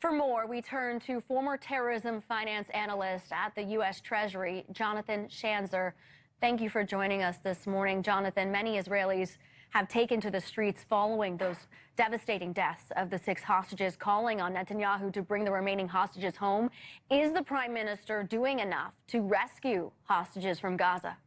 For more, we turn to former terrorism finance analyst at the U.S. Treasury, Jonathan Schanzer. Thank you for joining us this morning. Jonathan, many Israelis have taken to the streets following those devastating deaths of the 6 hostages, calling on Netanyahu to bring the remaining hostages home. Is the prime minister doing enough to rescue hostages from Gaza?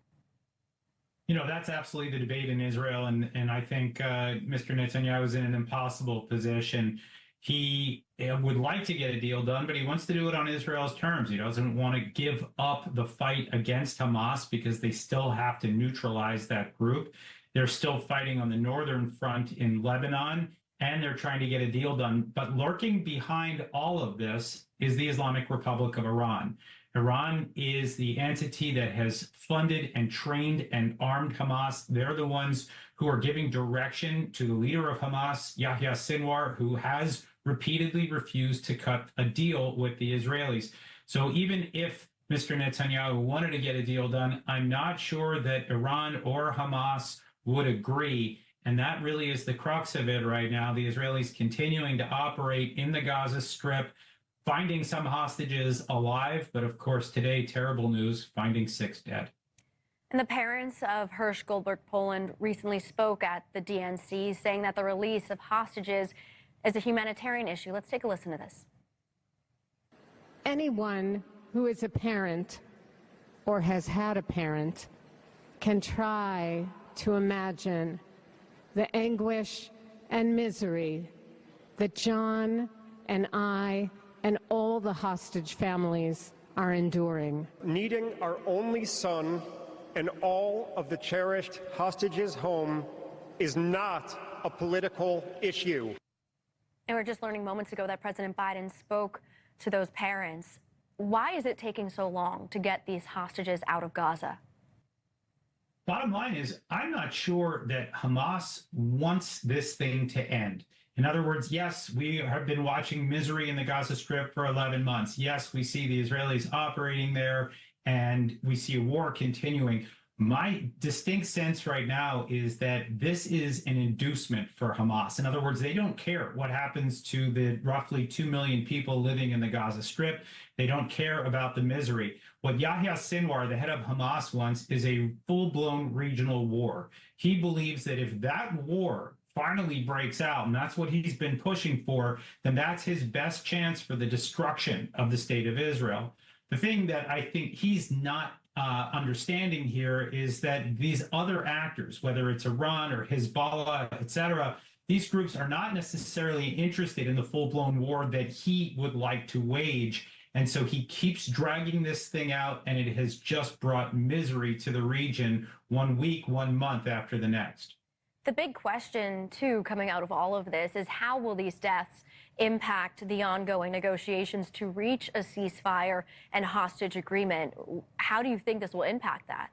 You know, that's absolutely the debate in Israel, and I think Mr. Netanyahu is in an impossible position. He would like to get a deal done, but he wants to do it on Israel's terms. He doesn't want to give up the fight against Hamas because they still have to neutralize that group. They're still fighting on the northern front in Lebanon, and they're trying to get a deal done. But lurking behind all of this is the Islamic Republic of Iran. Iran is the entity that has funded and trained and armed Hamas. They're the ones who are giving direction to the leader of Hamas, Yahya Sinwar, who has repeatedly refused to cut a deal with the Israelis. So even if Mr. Netanyahu wanted to get a deal done, I'm not sure that Iran or Hamas would agree. And that really is the crux of it right now. The Israelis continuing to operate in the Gaza Strip, finding some hostages alive, but of course today, terrible news, finding 6 dead. And the parents of Hersh Goldberg-Polin recently spoke at the DNC, saying that the release of hostages is a humanitarian issue. Let's take a listen to this. Anyone who is a parent or has had a parent can try to imagine the anguish and misery that John and I and all the hostage families are enduring. Needing our only son and all of the cherished hostages home is not a political issue. And we're just learning moments ago that President Biden spoke to those parents. Why is it taking so long to get these hostages out of Gaza? Bottom line is, I'm not sure that Hamas wants this thing to end. In other words, yes, we have been watching misery in the Gaza Strip for 11 months. Yes, we see the Israelis operating there, and we see a war continuing. My distinct sense right now is that this is an inducement for Hamas. In other words, they don't care what happens to the roughly 2 million people living in the Gaza Strip. They don't care about the misery. What Yahya Sinwar, the head of Hamas, wants is a full-blown regional war. He believes that if that war finally breaks out, and that's what he's been pushing for, then that's his best chance for the destruction of the state of Israel. The thing that I think he's not understanding here is that these other actors, whether it's Iran or Hezbollah, etc., these groups are not necessarily interested in the full-blown war that he would like to wage. And so he keeps dragging this thing out, and it has just brought misery to the region 1 week, 1 month after the next. The big question, too, coming out of all of this is how will these deaths impact the ongoing negotiations to reach a ceasefire and hostage agreement? How do you think this will impact that?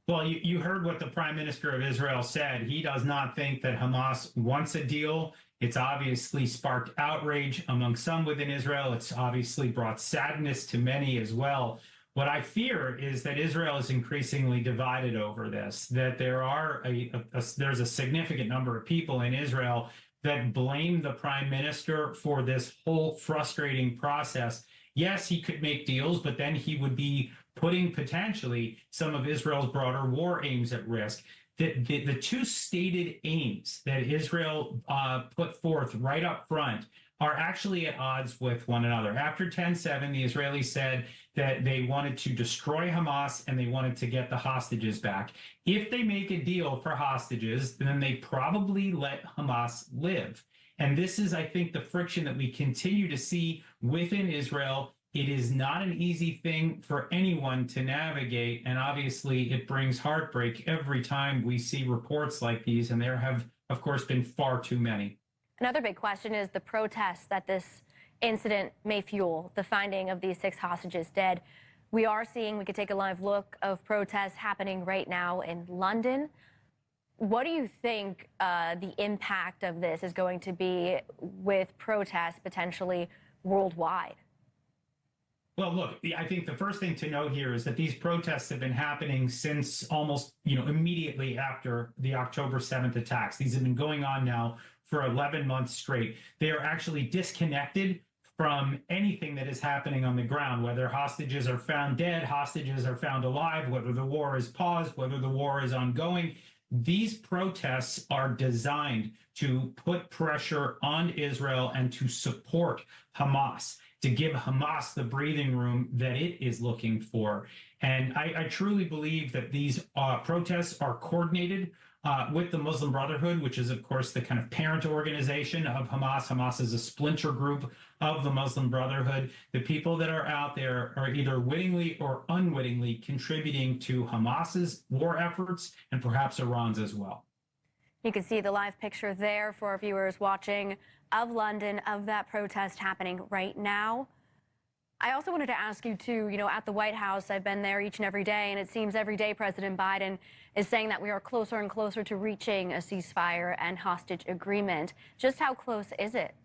Well, you heard what the Prime Minister of Israel said. He does not think that Hamas wants a deal. It's obviously sparked outrage among some within Israel. It's obviously brought sadness to many as well. What I fear is that Israel is increasingly divided over this, that there's a significant number of people in Israel that blame the prime minister for this whole frustrating process. Yes, he could make deals, but then he would be putting potentially some of Israel's broader war aims at risk. The two stated aims that Israel put forth right up front are actually at odds with one another. After 10/7, the Israelis said that they wanted to destroy Hamas and they wanted to get the hostages back. If they make a deal for hostages, then they probably let Hamas live. And this is, I think, the friction that we continue to see within Israel. It is not an easy thing for anyone to navigate. And obviously, it brings heartbreak every time we see reports like these. And there have, of course, been far too many. Another big question is the protests that this incident may fuel, the finding of these 6 hostages dead. We are seeing, we could take a live look of protests happening right now in London. What do you think the impact of this is going to be with protests potentially worldwide? Well, look, I think the first thing to note here is that these protests have been happening since almost, immediately after the October 7th attacks. These have been going on now for 11 months straight. They are actually disconnected from anything that is happening on the ground, whether hostages are found dead, hostages are found alive, whether the war is paused, whether the war is ongoing. These protests are designed to put pressure on Israel and to support Hamas, to give Hamas the breathing room that it is looking for. And I truly believe that these protests are coordinated with the Muslim Brotherhood, which is, of course, the kind of parent organization of Hamas. Hamas is a splinter group of the Muslim Brotherhood. The people that are out there are either wittingly or unwittingly contributing to Hamas's war efforts and perhaps Iran's as well. You can see the live picture there for our viewers watching of London, of that protest happening right now. I also wanted to ask you, too, at the White House, I've been there each and every day, and it seems every day President Biden is saying that we are closer and closer to reaching a ceasefire and hostage agreement. Just how close is it?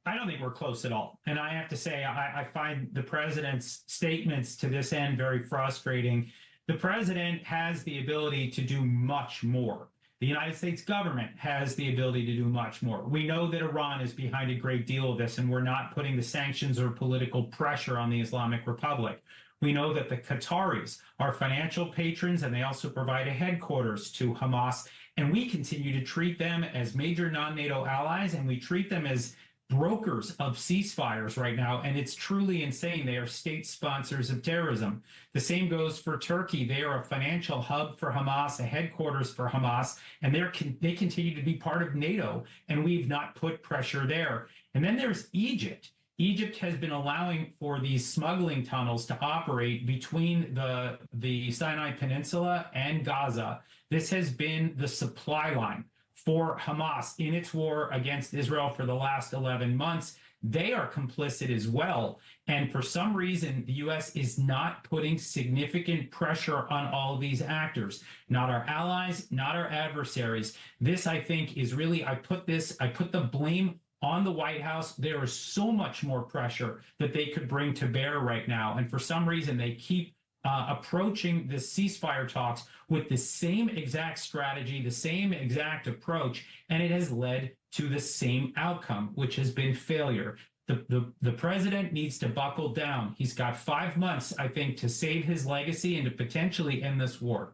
I don't think we're close at all. And I have to say, I find the president's statements to this end very frustrating. The president has the ability to do much more. The United States government has the ability to do much more. We know that Iran is behind a great deal of this, and we're not putting the sanctions or political pressure on the Islamic Republic. We know that the Qataris are financial patrons, and they also provide a headquarters to Hamas. And we continue to treat them as major non-NATO allies, and we treat them as brokers of ceasefires right now, and it's truly insane. They are state sponsors of terrorism. The same goes for Turkey. They are a financial hub for Hamas, a headquarters for Hamas, and they continue to be part of NATO, and we've not put pressure there. And then there's Egypt. Egypt has been allowing for these smuggling tunnels to operate between the Sinai Peninsula and Gaza. This has been the supply line for Hamas in its war against Israel for the last 11 months. They are complicit as well. And for some reason, the U.S. is not putting significant pressure on all of these actors, not our allies, not our adversaries. This, I think, is really, I put the blame on the White House. There is so much more pressure that they could bring to bear right now. And for some reason, they keep approaching the ceasefire talks with the same exact strategy, the same exact approach, and it has led to the same outcome, which has been failure. The president needs to buckle down. He's got 5 months, I think, to save his legacy and to potentially end this war.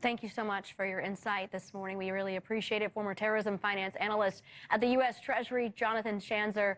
Thank you so much for your insight this morning. We really appreciate it. Former terrorism finance analyst at the U.S. Treasury, Jonathan Schanzer.